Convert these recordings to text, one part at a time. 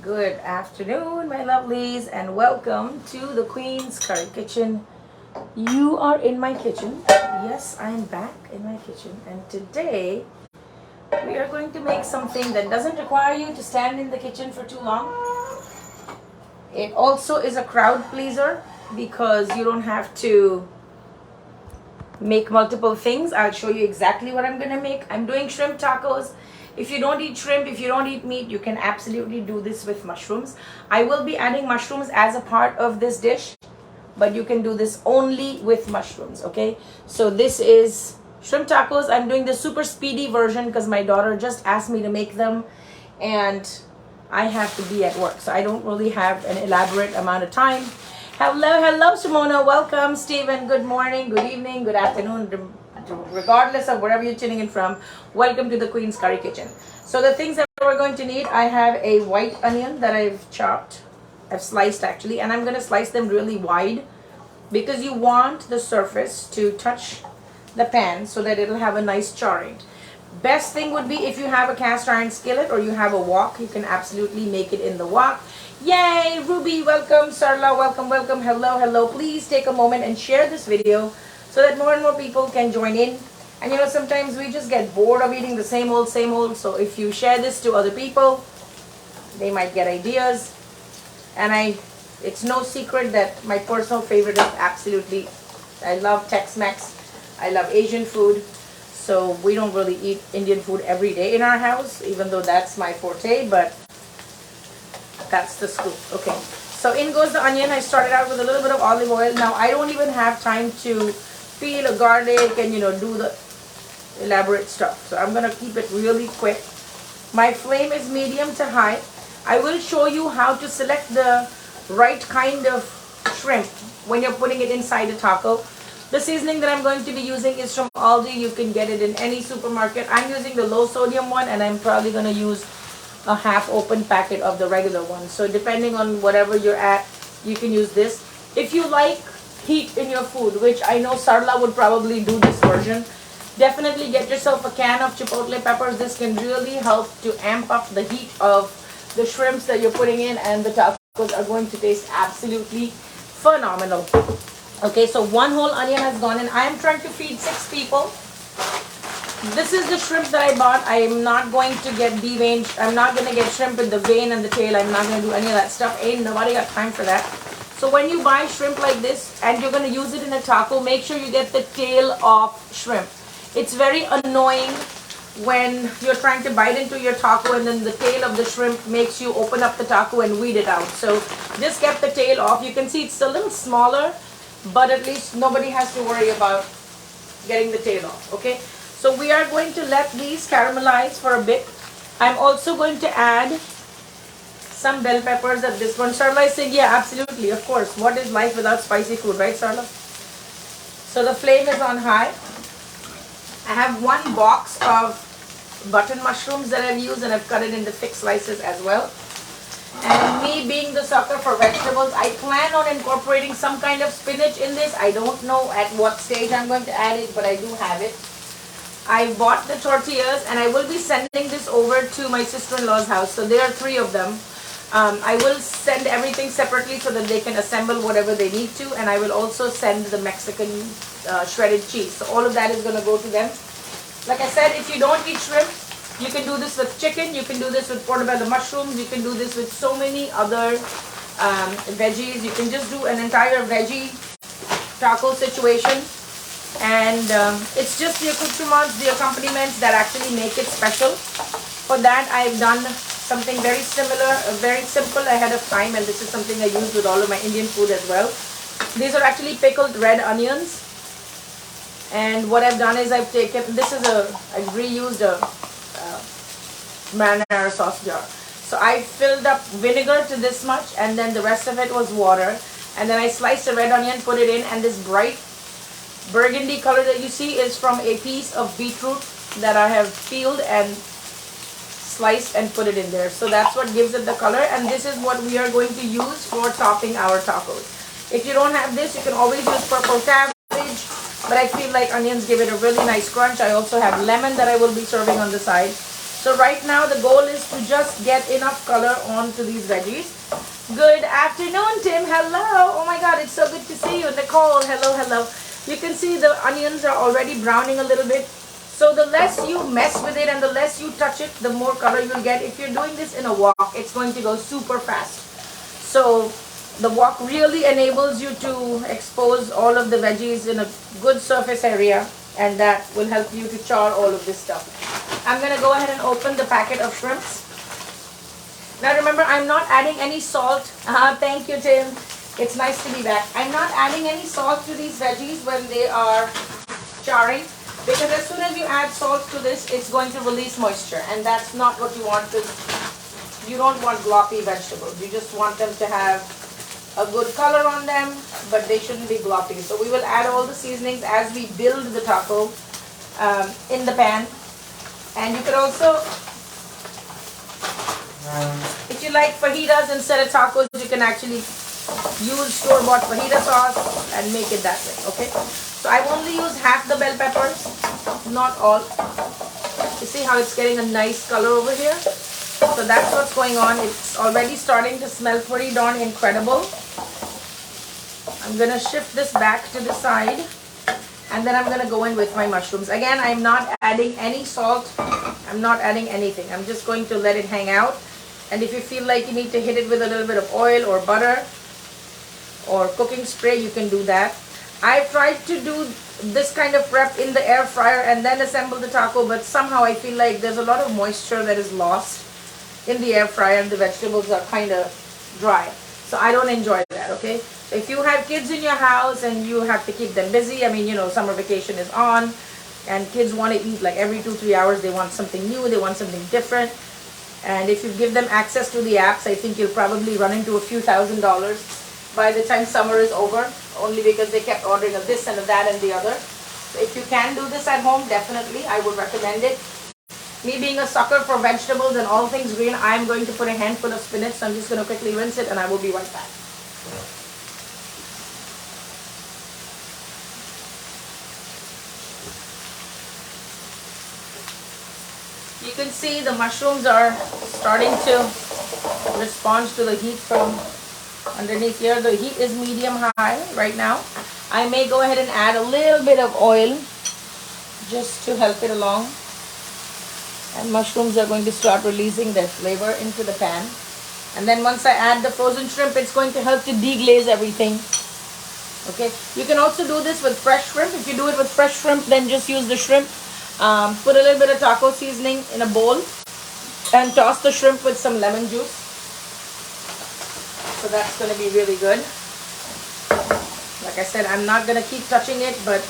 Good afternoon, my lovelies, and welcome to the Queen's Curry Kitchen. You are in my kitchen. Yes, I'm back in my kitchen, and today we are going to make something that doesn't require you to stand in the kitchen for too long. It also is a crowd pleaser because you don't have to make multiple things. I'll show you exactly what I'm gonna make. I'm doing shrimp tacos. If you don't eat shrimp, if you don't eat meat, you can absolutely do this with mushrooms. I will be adding mushrooms as a part of this dish, but you can do this only with mushrooms, okay? So this is shrimp tacos. I'm doing the super speedy version because my daughter just asked me to make them and I have to be at work, so I don't really have an elaborate amount of time. Hello, Simona. Welcome, Stephen. Good morning, good evening, good afternoon, regardless of wherever you're tuning in from. Welcome to the Queen's Curry Kitchen. So the things that we're going to need, I have a white onion that I've chopped. I've sliced actually, and I'm going to slice them really wide because you want the surface to touch the pan so that it'll have a nice charring. Best thing would be if you have a cast iron skillet or you have a wok, you can absolutely make it in the wok. Yay! Ruby, welcome. Sarla, welcome. Hello. Please take a moment and share this video so that more and more people can join in. And you know, sometimes we just get bored of eating the same old. So if you share this to other people, they might get ideas. And it's no secret that my personal favorite is absolutely, I love Tex-Mex. I love Asian food. So we don't really eat Indian food every day in our house, even though that's my forte, but that's the scoop. Okay, so in goes the onion. I started out with a little bit of olive oil. Now I don't even have time to peel a garlic and, you know, do the elaborate stuff. So I'm going to keep it really quick. My flame is medium to high. I will show you how to select the right kind of shrimp when you're putting it inside a taco. The seasoning that I'm going to be using is from Aldi. You can get it in any supermarket. I'm using the low sodium one, and I'm probably going to use a half open packet of the regular one. So depending on whatever you're at, you can use this. If you like heat in your food, which I know Sarla would probably do this version, definitely get yourself a can of chipotle peppers. This can really help to amp up the heat of the shrimps that you're putting in, and the tacos are going to taste absolutely phenomenal. Okay, so one whole onion has gone in. I am trying to feed 6 people. This is the shrimp that I bought. I am not going to get deveined. I'm not going to get shrimp with the vein and the tail. I'm not going to do any of that stuff. Ain't nobody got time for that. So when you buy shrimp like this and you're going to use it in a taco, make sure you get the tail off shrimp. It's very annoying when you're trying to bite into your taco and then the tail of the shrimp makes you open up the taco and weed it out. So just get the tail off. You can see it's a little smaller, but at least nobody has to worry about getting the tail off. Okay, so we are going to let these caramelize for a bit. I'm also going to add some bell peppers at this one. Sarla is saying, yeah, absolutely, of course. What is life without spicy food, right, Sarla? So the flame is on high. I have 1 box of button mushrooms that I've used, and I've cut it into thick slices as well. And me being the sucker for vegetables, I plan on incorporating some kind of spinach in this. I don't know at what stage I'm going to add it, but I do have it. I bought the tortillas, and I will be sending this over to my sister-in-law's house. So there are 3 of them. I will send everything separately so that they can assemble whatever they need to, and I will also send the Mexican shredded cheese. So all of that is going to go to them. Like I said, if you don't eat shrimp, you can do this with chicken, you can do this with portobello mushrooms, you can do this with so many other veggies. You can just do an entire veggie taco situation. And it's just the accoutrements, the accompaniments that actually make it special. For that, I've done something very similar, very simple ahead of time, and this is something I use with all of my Indian food as well. These are actually pickled red onions. And what I've done is I've taken, I've reused a marinara sauce jar. So I filled up vinegar to this much, and then the rest of it was water. And then I sliced a red onion, put it in, and this bright burgundy color that you see is from a piece of beetroot that I have peeled and sliced and put it in there. So that's what gives it the color, and this is what we are going to use for topping our tacos. If you don't have this, you can always use purple cabbage, but I feel like onions give it a really nice crunch. I also have lemon that I will be serving on the side. So right now the goal is to just get enough color onto these veggies. Good afternoon, Tim. Hello. Oh my God, it's so good to see you. Nicole, hello, hello. You can see the onions are already browning a little bit. So the less you mess with it and the less you touch it, the more color you'll get. If you're doing this in a wok, it's going to go super fast. So the wok really enables you to expose all of the veggies in a good surface area, and that will help you to char all of this stuff. I'm going to go ahead and open the packet of shrimps. Now remember, I'm not adding any salt. Thank you, Tim. It's nice to be back. I'm not adding any salt to these veggies when they are charring, because as soon as you add salt to this, it's going to release moisture, and that's not what you want. You don't want gloppy vegetables. You just want them to have a good color on them, but they shouldn't be gloppy. So we will add all the seasonings as we build the taco in the pan. And you could also, if you like fajitas instead of tacos, you can actually use store-bought fajita sauce and make it that way, okay? So I only use half the bell peppers, not all. You see how it's getting a nice color over here? So that's what's going on. It's already starting to smell pretty darn incredible. I'm going to shift this back to the side, and then I'm going to go in with my mushrooms. Again, I'm not adding any salt. I'm not adding anything. I'm just going to let it hang out. And if you feel like you need to hit it with a little bit of oil or butter or cooking spray, you can do that. I've tried to do this kind of prep in the air fryer and then assemble the taco, but somehow I feel like there's a lot of moisture that is lost in the air fryer and the vegetables are kind of dry. So I don't enjoy that, okay? So if you have kids in your house and you have to keep them busy, I mean, you know, summer vacation is on and kids want to eat like every 2-3 hours. They want something new, they want something different. And if you give them access to the apps, I think you'll probably run into a few $1,000s by the time summer is over, only because they kept ordering of this and of that and the other. So if you can do this at home, definitely, I would recommend it. Me being a sucker for vegetables and all things green, I'm going to put a handful of spinach. So I'm just going to quickly rinse it and I will be right back. You can see the mushrooms are starting to respond to the heat from underneath here. The heat is medium-high right now. I may go ahead and add a little bit of oil just to help it along. And mushrooms are going to start releasing their flavor into the pan. And then once I add the frozen shrimp, it's going to help to deglaze everything. Okay, you can also do this with fresh shrimp. If you do it with fresh shrimp, then just use the shrimp. Put a little bit of taco seasoning in a bowl and toss the shrimp with some lemon juice. So that's going to be really good. Like I said, I'm not going to keep touching it, but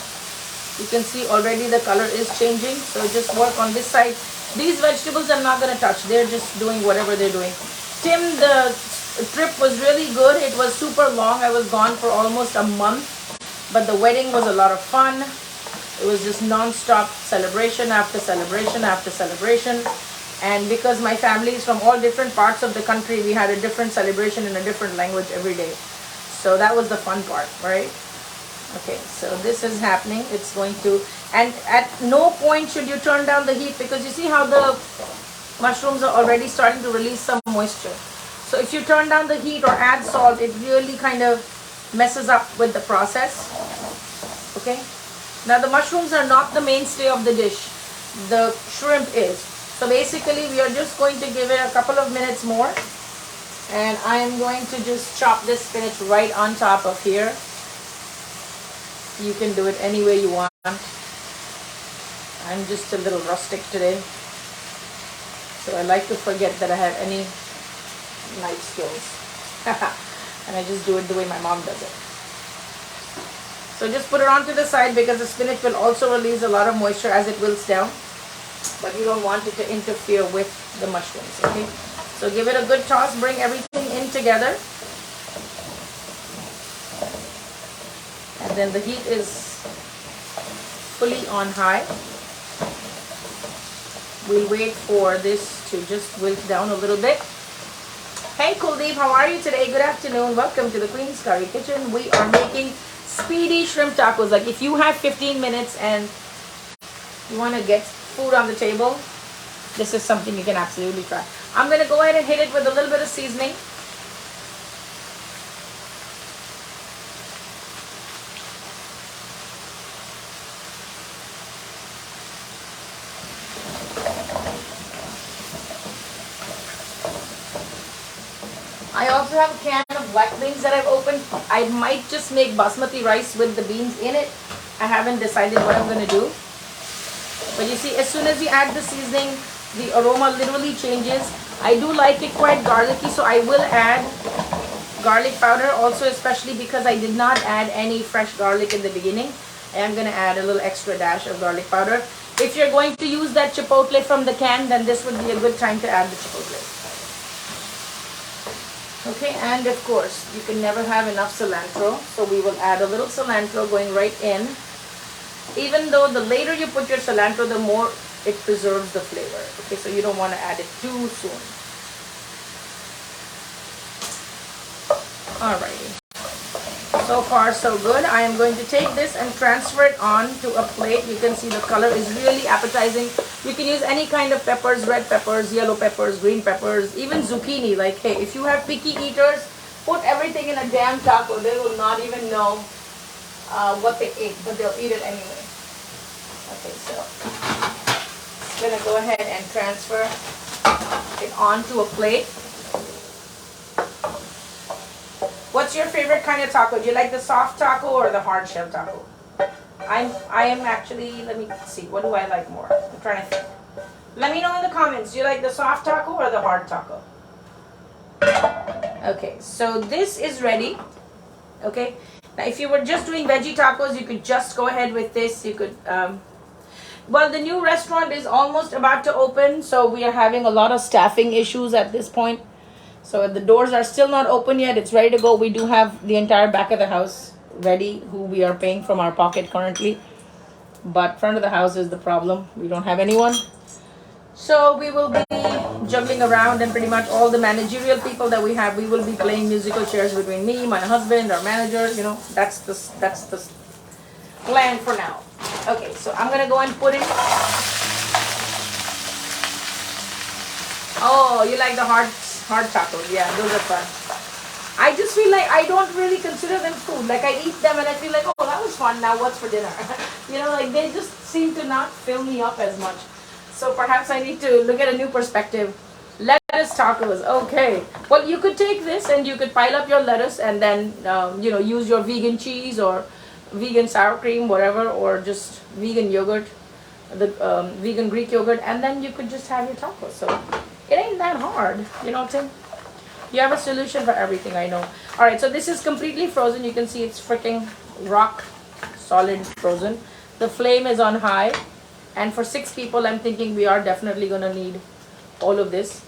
you can see already the color is changing. So just work on this side. These vegetables I'm not going to touch. They're just doing whatever they're doing. Tim, the trip was really good. It was super long. I was gone for almost a month. But the wedding was a lot of fun. It was just non-stop celebration after celebration after celebration. And because my family is from all different parts of the country, we had a different celebration in a different language every day. So that was the fun part, right? Okay, so this is happening. It's going to, and at no point should you turn down the heat, because you see how the mushrooms are already starting to release some moisture. So if you turn down the heat or add salt, it really kind of messes up with the process. Okay, now the mushrooms are not the mainstay of the dish. The shrimp is. So basically we are just going to give it a couple of minutes more, and I'm going to just chop this spinach right on top of here. You can do it any way you want. I'm just a little rustic today, so I like to forget that I have any knife skills. And I just do it the way my mom does it. So just put it onto the side, because the spinach will also release a lot of moisture as it wilts down, but you don't want it to interfere with the mushrooms, okay? So give it a good toss, bring everything in together. And then the heat is fully on high. We'll wait for this to just wilt down a little bit. Hey Kuldeep, how are you today? Good afternoon. Welcome to the Queen's Curry Kitchen. We are making speedy shrimp tacos. Like if you have 15 minutes and you want to get food on the table, this is something you can absolutely try. I'm going to go ahead and hit it with a little bit of seasoning. I also have a can of black beans that I've opened. I might just make basmati rice with the beans in it. I haven't decided what I'm going to do. But you see, as soon as you add the seasoning, the aroma literally changes. I do like it quite garlicky, so I will add garlic powder also, especially because I did not add any fresh garlic in the beginning. I am going to add a little extra dash of garlic powder. If you're going to use that chipotle from the can, then this would be a good time to add the chipotle. Okay, and of course, you can never have enough cilantro, so we will add a little cilantro going right in. Even though the later you put your cilantro, the more it preserves the flavor. Okay, so you don't want to add it too soon. Alrighty. So far so good. I am going to take this and transfer it on to a plate. You can see the color is really appetizing. You can use any kind of peppers, red peppers, yellow peppers, green peppers, even zucchini. Like, hey, if you have picky eaters, put everything in a damn taco. They will not even know what they ate, but they'll eat it anyway. Okay, so I'm gonna go ahead and transfer it onto a plate. What's your favorite kind of taco? Do you like the soft taco or the hard shell taco? I am actually, let me see, what do I like more? I'm trying to think. Let me know in the comments, do you like the soft taco or the hard taco? Okay, so this is ready. Okay, now if you were just doing veggie tacos, you could just go ahead with this. You could, well, the new restaurant is almost about to open, so we are having a lot of staffing issues at this point. So the doors are still not open yet. It's ready to go. We do have the entire back of the house ready, who we are paying from our pocket currently. But front of the house is the problem. We don't have anyone. So we will be juggling around, and pretty much all the managerial people that we have, we will be playing musical chairs between me, my husband, our manager. You know, that's the plan for now. Okay, so I'm going to go and put it. Oh, you like the hard tacos? Yeah, those are fun. I just feel like I don't really consider them food. Like, I eat them and I feel like, oh, that was fun. Now what's for dinner? You know, like, they just seem to not fill me up as much. So perhaps I need to look at a new perspective. Lettuce tacos. Okay. Well, you could take this and you could pile up your lettuce and then, you know, use your vegan cheese or vegan sour cream, whatever, or just vegan yogurt, the vegan Greek yogurt, and then you could just have your tacos. So it ain't that hard. You know what I'm saying? You have a solution for everything, I know. Alright, so this is completely frozen. You can see it's freaking rock solid frozen. The flame is on high. And for 6 people, I'm thinking we are definitely going to need all of this.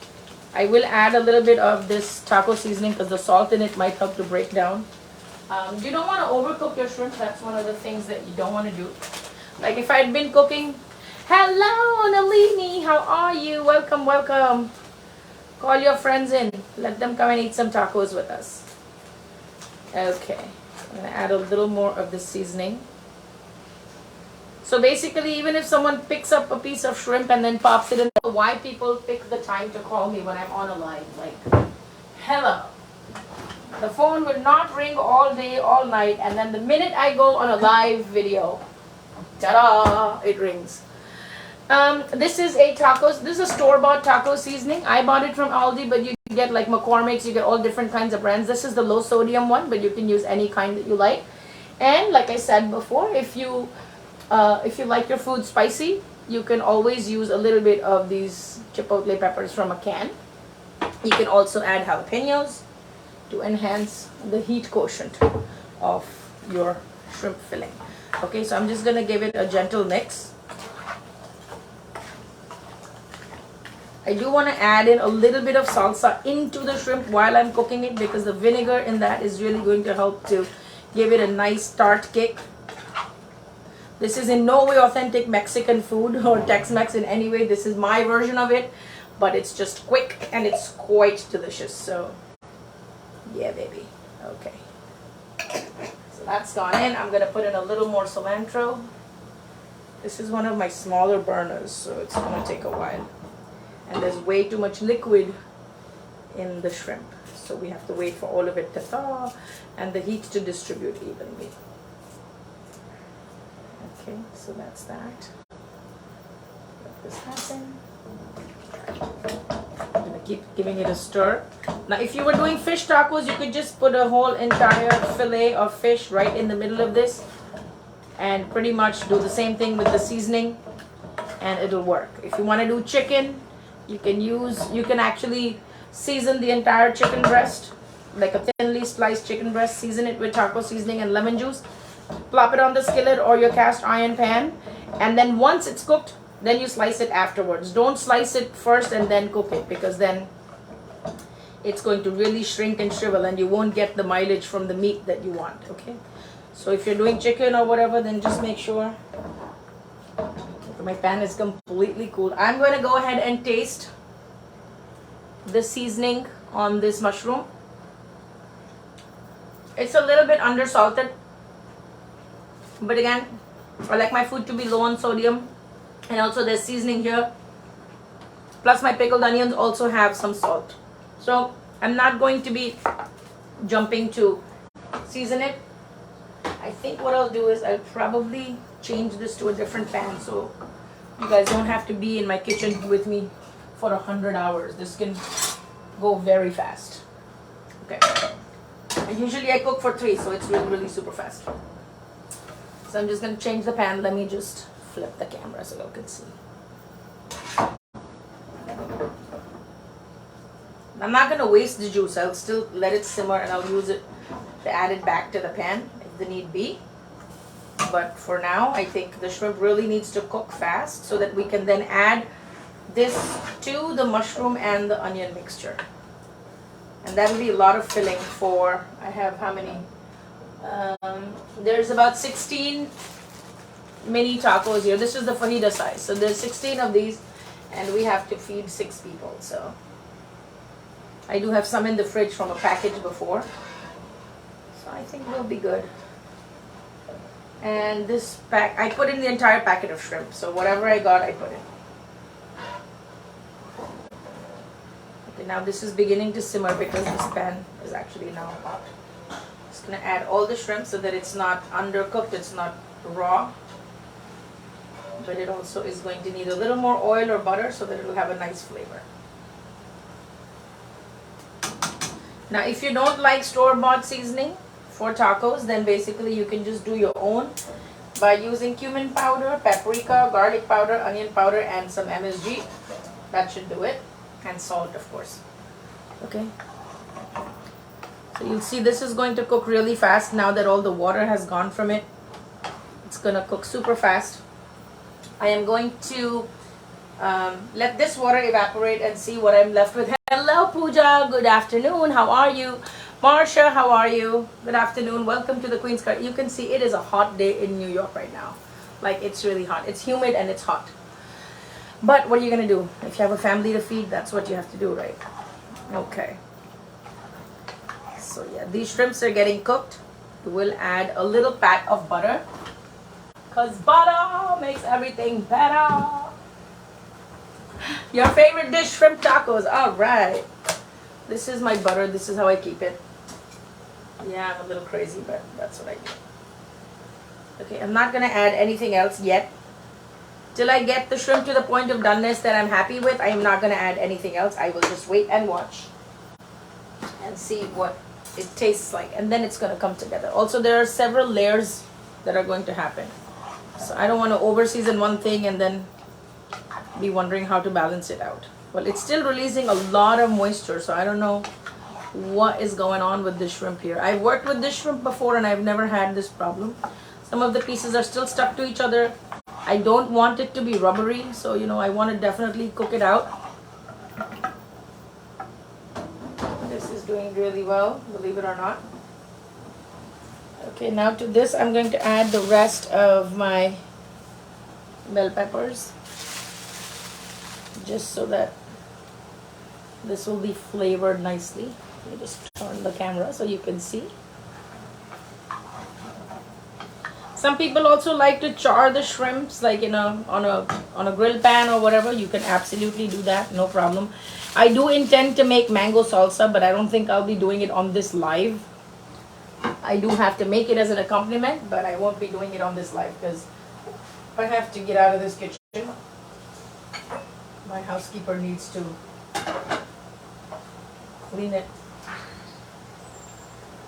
I will add a little bit of this taco seasoning because the salt in it might help to break down. You don't want to overcook your shrimp. That's one of the things that you don't want to do. Like if I had been cooking. Hello, Nalini. How are you? Welcome, welcome. Call your friends in. Let them come and eat some tacos with us. Okay. I'm going to add a little more of this seasoning. So basically, even if someone picks up a piece of shrimp and then pops it in, why people pick the time to call me when I'm on a live? Like, hello. The phone will not ring all day, all night, and then the minute I go on a live video, ta-da, it rings. This is a tacos. This is a store-bought taco seasoning. I bought it from Aldi, but you get like McCormick's. You get all different kinds of brands. This is the low-sodium one, but you can use any kind that you like. And like I said before, if you like your food spicy, you can always use a little bit of these chipotle peppers from a can. You can also add jalapenos to enhance the heat quotient of your shrimp filling. Okay, so I'm just going to give it a gentle mix. I do want to add in a little bit of salsa into the shrimp while I'm cooking it because the vinegar in that is really going to help to give it a nice tart kick. This is in no way authentic Mexican food or Tex-Mex in any way. This is my version of it, but it's just quick and it's quite delicious. So, yeah, baby. Okay. So that's gone in. I'm going to put in a little more cilantro. This is one of my smaller burners, so it's going to take a while. and there's way too much liquid in the shrimp. So we have to wait for all of it to thaw and the heat to distribute evenly. Okay, so that's that. Let this happen. I'm gonna keep giving it a stir. Now, if you were doing fish tacos, you could just put a whole entire fillet of fish right in the middle of this and pretty much do the same thing with the seasoning, and it'll work. If you want to do chicken, you can actually season the entire chicken breast, like a thinly sliced chicken breast, season it with taco seasoning and lemon juice, plop it on the skillet or your cast iron pan, and then once it's cooked, then you slice it afterwards. Don't slice it first and then cook it, because then it's going to really shrink and shrivel and you won't get the mileage from the meat that you want. Okay, so if you're doing chicken or whatever, then just make sure. My pan is completely cool. I'm going to go ahead and taste the seasoning on this mushroom. It's a little bit undersalted, but again, I like my food to be low on sodium, and also there's seasoning here, plus my pickled onions also have some salt. So I'm not going to be jumping to season it. I think what I'll do is I'll probably change this to a different pan, so you guys don't have to be in my kitchen with me for 100 hours. This can go very fast. Okay. And usually I cook for 3, so it's really super fast. So I'm just going to change the pan. Let me just flip the camera so you can see. I'm not going to waste the juice. I'll still let it simmer and I'll use it to add it back to the pan if the need be. But for now, I think the shrimp really needs to cook fast so that we can then add this to the mushroom and the onion mixture. And that will be a lot of filling for, I have how many? There's about 16 mini tacos here. This is the fajita size. So there's 16 of these and we have to feed 6 people. So I do have some in the fridge from a package before. So I think we'll be good. And this pack, I put in the entire packet of shrimp. So whatever I got, I put in. Okay, now this is beginning to simmer because this pan is actually now hot. Just gonna add all the shrimp so that it's not undercooked, it's not raw. But it also is going to need a little more oil or butter so that it will have a nice flavor. Now if you don't like store-bought seasoning for tacos, then basically you can just do your own by using cumin powder, paprika, garlic powder, onion powder, and some MSG. That should do it. And salt, of course. Okay. So you'll see this is going to cook really fast now that all the water has gone from it. It's going to cook super fast. I am going to let this water evaporate and see what I'm left with. Hello, Pooja. Good afternoon. How are you? Marsha, how are you? Good afternoon. Welcome to the Queen's Curry. You can see it is a hot day in New York right now. Like, it's really hot. It's humid and it's hot. But what are you going to do? If you have a family to feed, that's what you have to do, right? Okay. So yeah, these shrimps are getting cooked. We'll add a little pat of butter, because butter makes everything better. Your favorite dish, shrimp tacos. All right. This is my butter. This is how I keep it. Yeah, I'm a little crazy, but that's what I do. Okay, I'm not going to add anything else yet. Till I get the shrimp to the point of doneness that I'm happy with, I am not going to add anything else. I will just wait and watch and see what it tastes like. And then it's going to come together. Also, there are several layers that are going to happen. So I don't want to over-season one thing and then be wondering how to balance it out. Well, it's still releasing a lot of moisture, so I don't know what is going on with this shrimp here. I've worked with this shrimp before and I've never had this problem. Some of the pieces are still stuck to each other. I don't want it to be rubbery, so I want to definitely cook it out. This is doing really well, believe it or not. Okay, now to this I'm going to add the rest of my bell peppers, just so that this will be flavored nicely. Let me just turn the camera so you can see. Some people also like to char the shrimps like in a on a grill pan or whatever. You can absolutely do that, no problem. I do intend to make mango salsa, but I don't think I'll be doing it on this live. I do have to make it as an accompaniment, but I won't be doing it on this live because I have to get out of this kitchen. My housekeeper needs to clean it.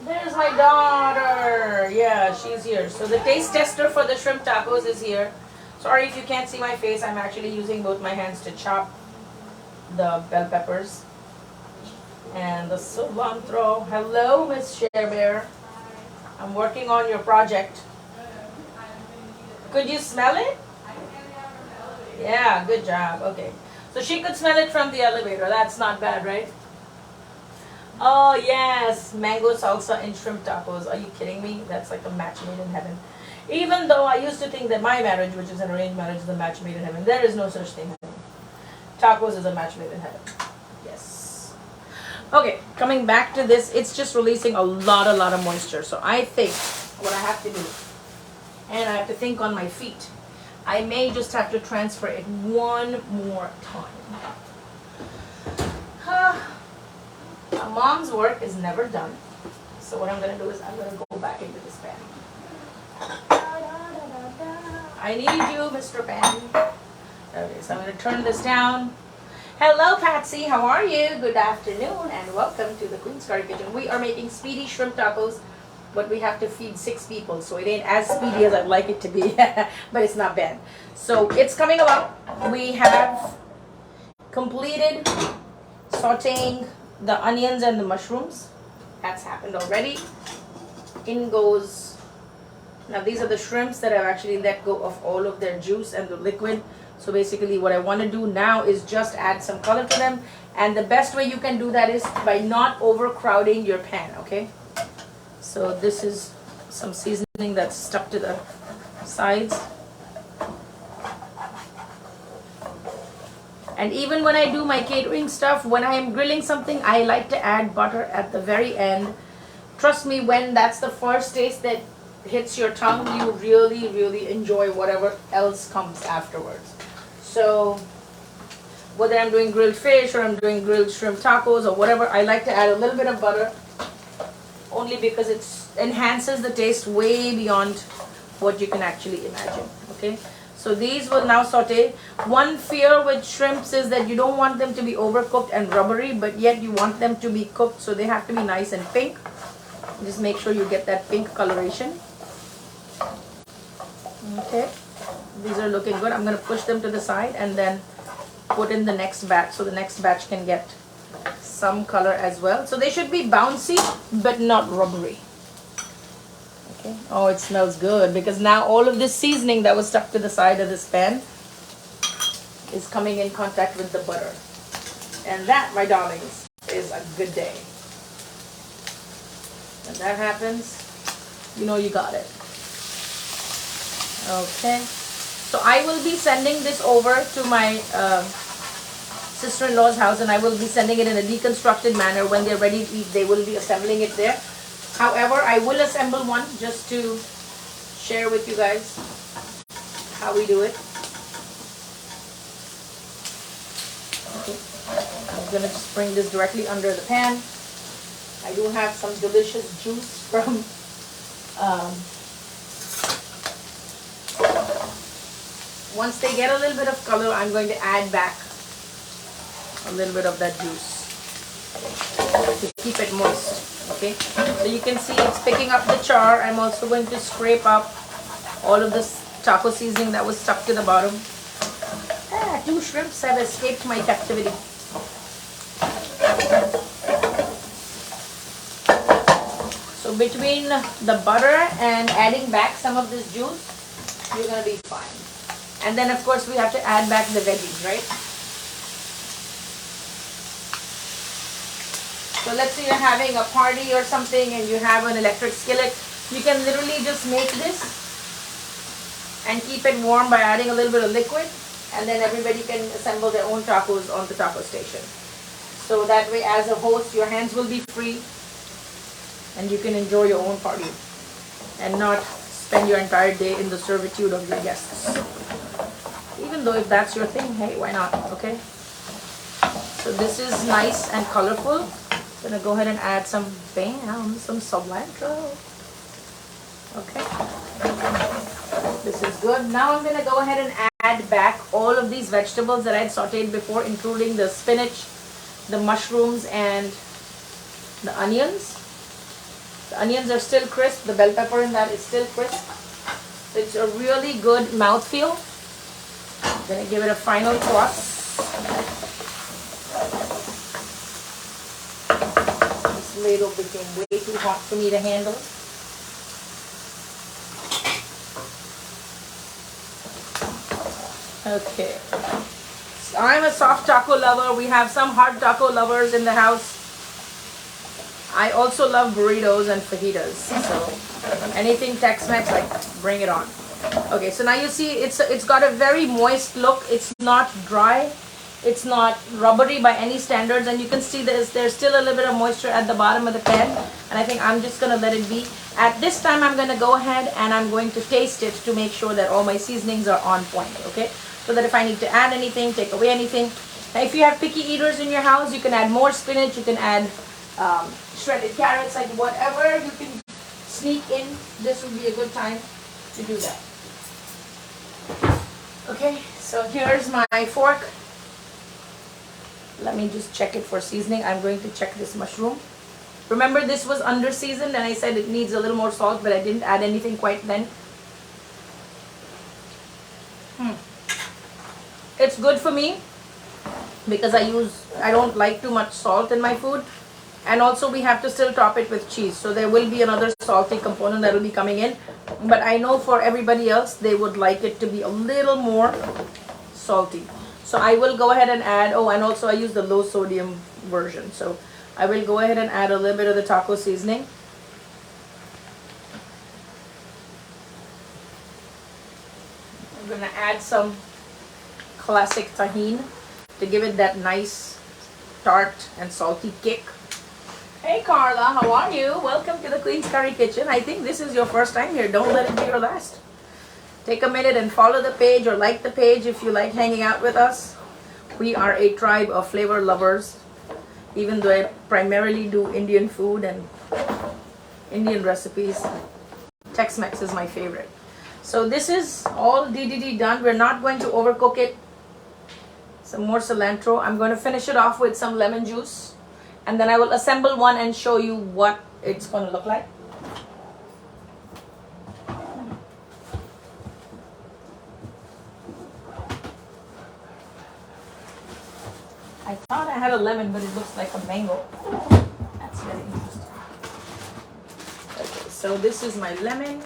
There's my daughter. Yeah, she's here. So the taste tester for the shrimp tacos is here. Sorry if you can't see my face. I'm actually using both my hands to chop the bell peppers and the cilantro. Hello, Miss Share Bear. I'm working on your project. Could you smell it? Yeah, good job. Okay. So she could smell it from the elevator. That's not bad, right? Oh, yes. Mango salsa and shrimp tacos. Are you kidding me? That's like a match made in heaven. Even though I used to think that my marriage, which is an arranged marriage, is a match made in heaven. There is no such thing. Tacos is a match made in heaven. Yes. Okay, coming back to this, it's just releasing a lot of moisture. So I think what I have to do, and I have to think on my feet, I may just have to transfer it one more time. A mom's work is never done. So what I'm going to do is I'm going to go back into this pan. I need you, Mr. Pan. Okay, so I'm going to turn this down. Hello, Patsy. How are you? Good afternoon and welcome to the Queen's Curry Kitchen. We are making speedy shrimp tacos, but we have to feed 6 people. So it ain't as speedy as I'd like it to be, but it's not bad. So it's coming along. We have completed sauteing the onions and the mushrooms. That's happened already. In goes, now these are the shrimps that I've actually let go of all of their juice and the liquid. So basically what I want to do now is just add some color to them. And the best way you can do that is by not overcrowding your pan, okay? So this is some seasoning that's stuck to the sides. And even when I do my catering stuff, when I am grilling something, I like to add butter at the very end. Trust me, when that's the first taste that hits your tongue, you really enjoy whatever else comes afterwards. So whether I'm doing grilled fish or I'm doing grilled shrimp tacos or whatever, I like to add a little bit of butter only because it enhances the taste way beyond what you can actually imagine. Okay, so these will now saute. One fear with shrimps is that you don't want them to be overcooked and rubbery, but yet you want them to be cooked, so they have to be nice and pink. Just make sure you get that pink coloration. Okay, these are looking good. I'm going to push them to the side and then put in the next batch, so the next batch can get some color as well. So they should be bouncy but not rubbery. Okay. Oh, it smells good because now all of this seasoning that was stuck to the side of this pan is coming in contact with the butter. And that, my darlings, is a good day. When that happens, you know you got it. Okay. So I will be sending this over to my sister-in-law's house, and I will be sending it in a deconstructed manner. When they're ready to eat, they will be assembling it there. However, I will assemble one just to share with you guys how we do it. Okay. I'm going to just bring this directly under the pan. I do have some delicious juice from once they get a little bit of color, I'm going to add back a little bit of that juice to keep it moist. Okay, so you can see it's picking up the char. I'm also going to scrape up all of this taco seasoning that was stuck to the bottom. 2 shrimps have escaped my captivity. So between the butter and adding back some of this juice, you're going to be fine. And then of course we have to add back the veggies, right? So let's say you're having a party or something and you have an electric skillet. You can literally just make this and keep it warm by adding a little bit of liquid, and then everybody can assemble their own tacos on the taco station. So that way, as a host, your hands will be free and you can enjoy your own party and not spend your entire day in the servitude of your guests. Even though if that's your thing, hey, why not? Okay. So this is nice and colorful. I'm gonna go ahead and add some some cilantro. Okay. This is good. Now I'm gonna go ahead and add back all of these vegetables that I had sauteed before, including the spinach, the mushrooms, and the onions. The onions are still crisp. The bell pepper in that is still crisp. So it's a really good mouthfeel. I'm gonna give it a final toss. This ladle became way too hot for me to handle. Okay. So I'm a soft taco lover. We have some hard taco lovers in the house. I also love burritos and fajitas. So anything Tex-Mex, like, bring it on. Okay, so now you see it's got a very moist look. It's not dry. It's not rubbery by any standards, and you can see there's still a little bit of moisture at the bottom of the pan, and I think I'm just gonna let it be. At this time, I'm gonna go ahead and I'm going to taste it to make sure that all my seasonings are on point, okay? So that if I need to add anything, take away anything. Now, if you have picky eaters in your house, you can add more spinach, you can add shredded carrots, like whatever you can sneak in. This would be a good time to do that. Okay, so here's my fork. Let me just check it for seasoning. I'm going to check this mushroom. Remember, this was under seasoned and I said it needs a little more salt, but I didn't add anything quite then. It's good for me because I don't like too much salt in my food. And also we have to still top it with cheese. So there will be another salty component that will be coming in. But I know for everybody else, they would like it to be a little more salty. So I will go ahead and add, and also I use the low sodium version. So I will go ahead and add a little bit of the taco seasoning. I'm going to add some classic tahini to give it that nice tart and salty kick. Hey Carla, how are you? Welcome to the Queen's Curry Kitchen. I think this is your first time here. Don't let it be your last. Take a minute and follow the page or like the page if you like hanging out with us. We are a tribe of flavor lovers. Even though I primarily do Indian food and Indian recipes, Tex-Mex is my favorite. So this is all DDD done. We're not going to overcook it. Some more cilantro. I'm going to finish it off with some lemon juice. And then I will assemble one and show you what it's going to look like. I thought I had a lemon, but it looks like a mango. That's very interesting. Okay, so this is my lemon.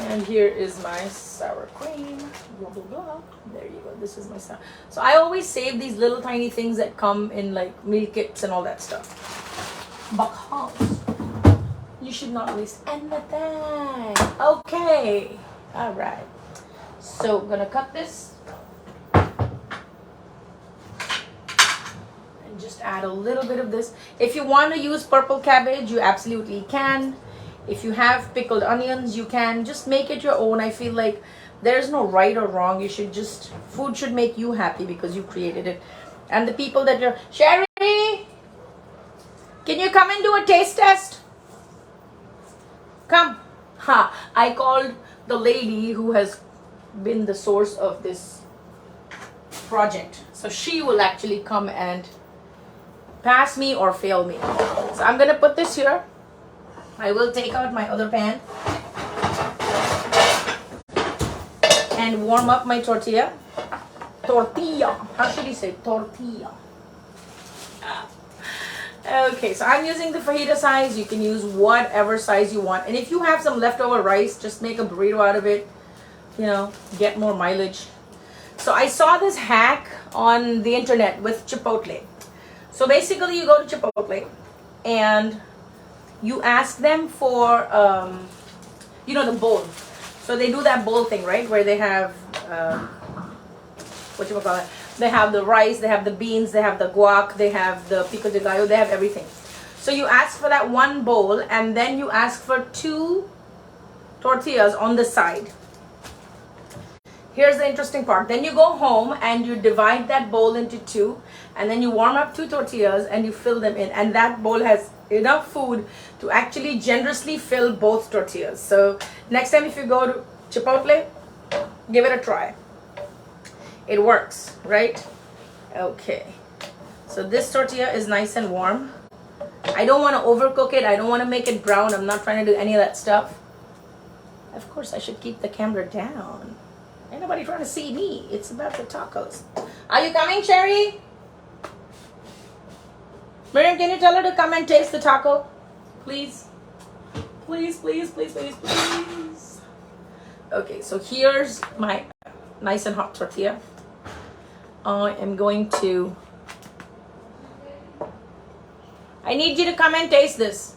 And here is my sour cream. Blah, blah, blah. There you go. This is my sour. So I always save these little tiny things that come in like meal kits and all that stuff. Because you should not waste anything. Okay. All right. So I'm going to cut this. And just add a little bit of this. If you want to use purple cabbage, you absolutely can. If you have pickled onions, you can. Just make it your own. I feel like there's no right or wrong. You should just, food should make you happy because you created it. And the people that you're, Sherry, can you come and do a taste test? Come. Ha, I called the lady who has been the source of this project. So she will actually come and pass me or fail me. So I'm going to put this here. I will take out my other pan and warm up my tortilla. Tortilla. How should you say tortilla? Okay, so I'm using the fajita size. You can use whatever size you want. And if you have some leftover rice, just make a burrito out of it. You know, get more mileage. So I saw this hack on the internet with Chipotle. So basically you go to Chipotle and you ask them for, the bowl. So they do that bowl thing, right? Where they have, they have the rice, they have the beans, they have the guac, they have the pico de gallo, they have everything. So you ask for that one bowl and then you ask for 2 tortillas on the side. Here's the interesting part. Then you go home and you divide that bowl into two, and then you warm up 2 tortillas and you fill them in, and that bowl has enough food to actually generously fill both tortillas. So next time if you go to Chipotle, give it a try. It works, right? Okay. So this tortilla is nice and warm. I don't want to overcook it. I don't want to make it brown. I'm not trying to do any of that stuff. Of course, I should keep the camera down. Ain't nobody trying to see me. It's about the tacos. Are you coming, Sherry? Miriam, can you tell her to come and taste the taco? Please. Please, please, please, please, please. Okay, so here's my nice and hot tortilla. I am going to... I need you to come and taste this.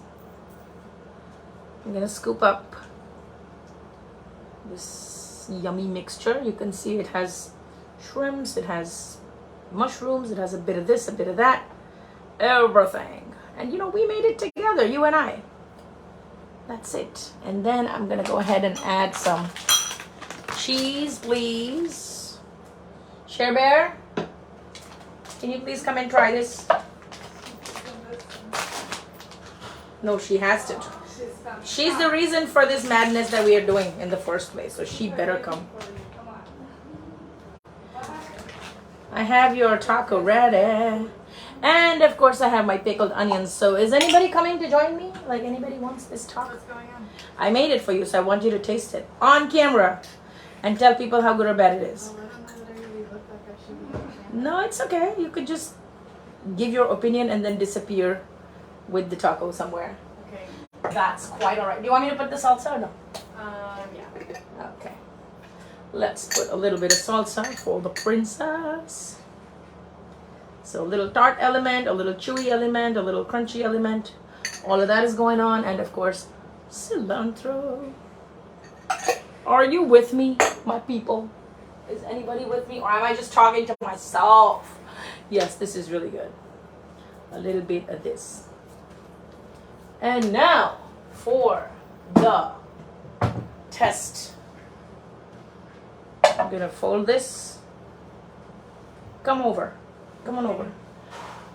I'm going to scoop up this yummy mixture. You can see it has shrimps, it has mushrooms, it has a bit of this, a bit of that, everything. And you know, we made it together, you and I. That's it. And then I'm gonna go ahead and add some cheese, please. Share Bear, can you please come and try this? No, she has to. She's the reason for this madness that we are doing in the first place, so she better come. I have your taco ready. And of course I have my pickled onions. So is anybody coming to join me? Like anybody wants this taco? What's going on? I made it for you, so I want you to taste it on camera and tell people how good or bad it is. Oh, I don't know that I really look like I should be on camera. No, it's okay. You could just give your opinion and then disappear with the taco somewhere. Okay. That's quite alright. Do you want me to put the salsa or no? Yeah. Okay. Let's put a little bit of salsa for the princess. So a little tart element, a little chewy element, a little crunchy element. All of that is going on. And of course, cilantro. Are you with me, my people? Is anybody with me? Or am I just talking to myself? Yes, this is really good. A little bit of this. And now for the test. I'm gonna fold this. Come over. Come on over.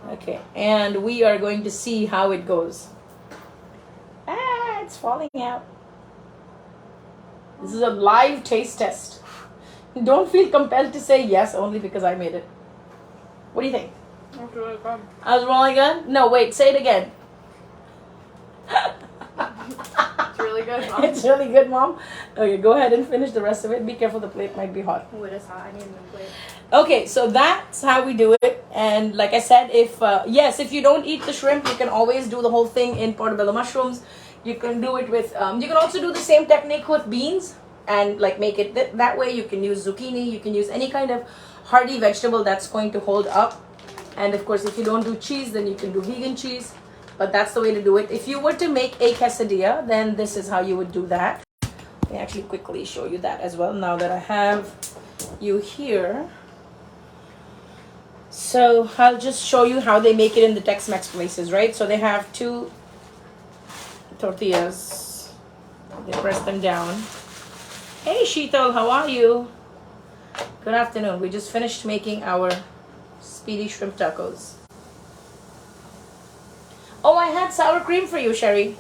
Okay, and we are going to see how it goes. Ah, it's falling out. This is a live taste test. Don't feel compelled to say yes only because I made it. What do you think? That's really good. I was rolling good? No, wait, say it again. It's really good, Mom. It's really good, Mom. Okay, go ahead and finish the rest of it. Be careful, the plate might be hot. Oh, it is hot. I need a new plate. Okay, so that's how we do it. And like I said, if you don't eat the shrimp, you can always do the whole thing in portobello mushrooms. You can do it with, you can also do the same technique with beans and like make it that way. You can use zucchini, you can use any kind of hearty vegetable that's going to hold up. And of course, if you don't do cheese, then you can do vegan cheese. But that's the way to do it. If you were to make a quesadilla, then this is how you would do that. Let me actually quickly show you that as well now that I have you here. So I'll just show you how they make it in the Tex-Mex places, right? So they have 2 tortillas. They press them down. Hey Sheetal, how are you? Good afternoon. We just finished making our Speedy shrimp tacos. Oh, I had sour cream for you, Sherry.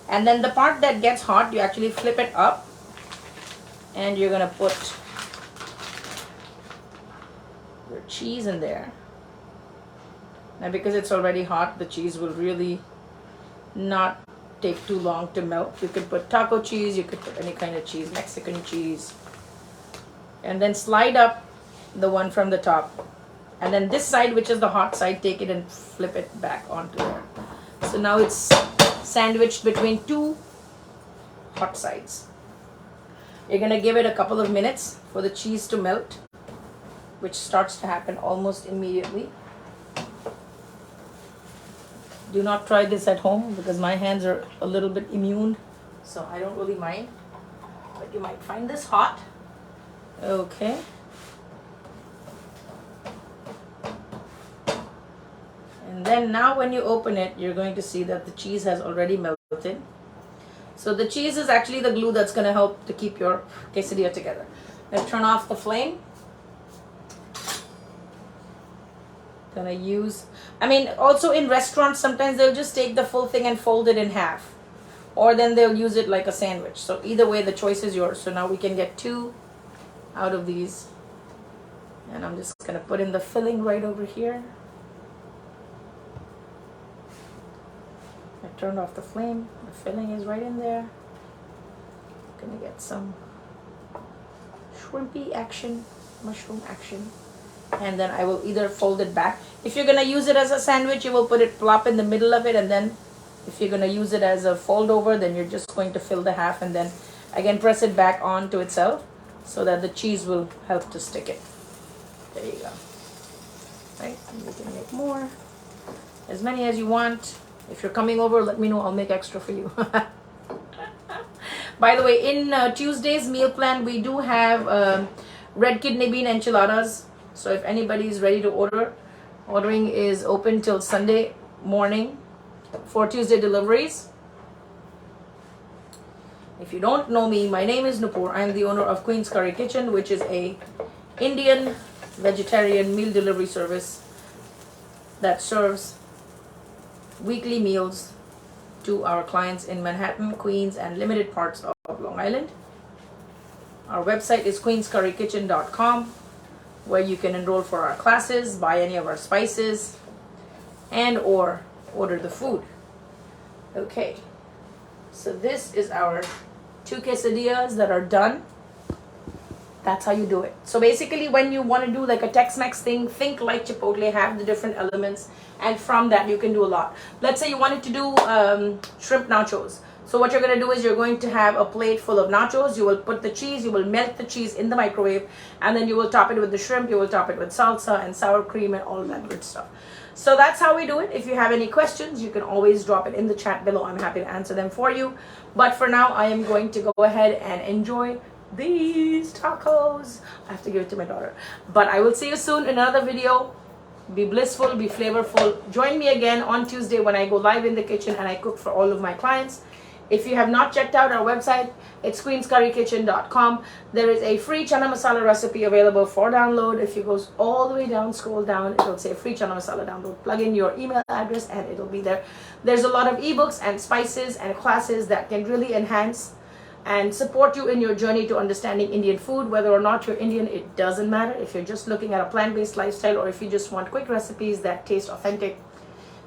And then the part that gets hot, you actually flip it up. And you're gonna put your cheese in there. Now because it's already hot, the cheese will really not take too long to melt. You could put taco cheese, you could put any kind of cheese, Mexican cheese. And then slide up the one from the top. And then this side, which is the hot side, take it and flip it back onto there. So now it's sandwiched between 2 hot sides. You're gonna give it a couple of minutes for the cheese to melt, which starts to happen almost immediately. Do not try this at home because my hands are a little bit immune, so I don't really mind. But you might find this hot. Okay. And And then now when you open it, you're going to see that the cheese has already melted. So the cheese is actually the glue that's going to help to keep your quesadilla together. Let's turn off the flame. Gonna use, I mean, also in restaurants, sometimes they'll just take the full thing and fold it in half. Or then they'll use it like a sandwich. So either way, the choice is yours. So now we can get 2 out of these. And I'm just gonna put in the filling right over here. I turned off the flame. The filling is right in there. Gonna get some shrimpy action, mushroom action. And then I will either fold it back. If you're gonna use it as a sandwich, you will put it plop in the middle of it, and then if you're gonna use it as a fold over, then you're just going to fill the half and then again press it back onto itself so that the cheese will help to stick it. There you go. Right, and you can make more, as many as you want. If you're coming over, let me know, I'll make extra for you. By the way, in Tuesday's meal plan, we do have red kidney bean enchiladas. So if anybody is ready to order, ordering is open till Sunday morning for Tuesday deliveries. If you don't know me, my name is Nupur. I am the owner of Queen's Curry Kitchen, which is a Indian vegetarian meal delivery service that serves weekly meals to our clients in Manhattan, Queens, and limited parts of Long Island. Our website is queenscurrykitchen.com, where you can enroll for our classes, buy any of our spices, and or order the food. Okay, so this is our 2 quesadillas that are done. That's how you do it. So basically, when you want to do like a Tex-Mex thing, think like Chipotle, have the different elements, and from that you can do a lot. Let's say you wanted to do shrimp nachos. So what you're going to do is you're going to have a plate full of nachos. You will put the cheese, you will melt the cheese in the microwave, and then you will top it with the shrimp, you will top it with salsa and sour cream and all that good stuff. So that's how we do it. If you have any questions, you can always drop it in the chat below. I'm happy to answer them for you. But for now, I am going to go ahead and enjoy these tacos. I have to give it to my daughter. But I will see you soon in another video. Be blissful, be flavorful. Join me again on Tuesday when I go live in the kitchen and I cook for all of my clients. If you have not checked out our website, it's queenscurrykitchen.com. There is a free chana masala recipe available for download. If you go all the way down, scroll down, it'll say free chana masala download. Plug in your email address and it'll be there. There's a lot of ebooks and spices and classes that can really enhance and support you in your journey to understanding Indian food. Whether or not you're Indian, it doesn't matter. If you're just looking at a plant-based lifestyle, or if you just want quick recipes that taste authentic,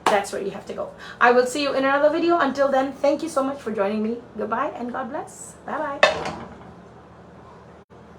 that's where you have to go. I will see you in another video. Until then, thank you so much for joining me. Goodbye and God bless. Bye-bye.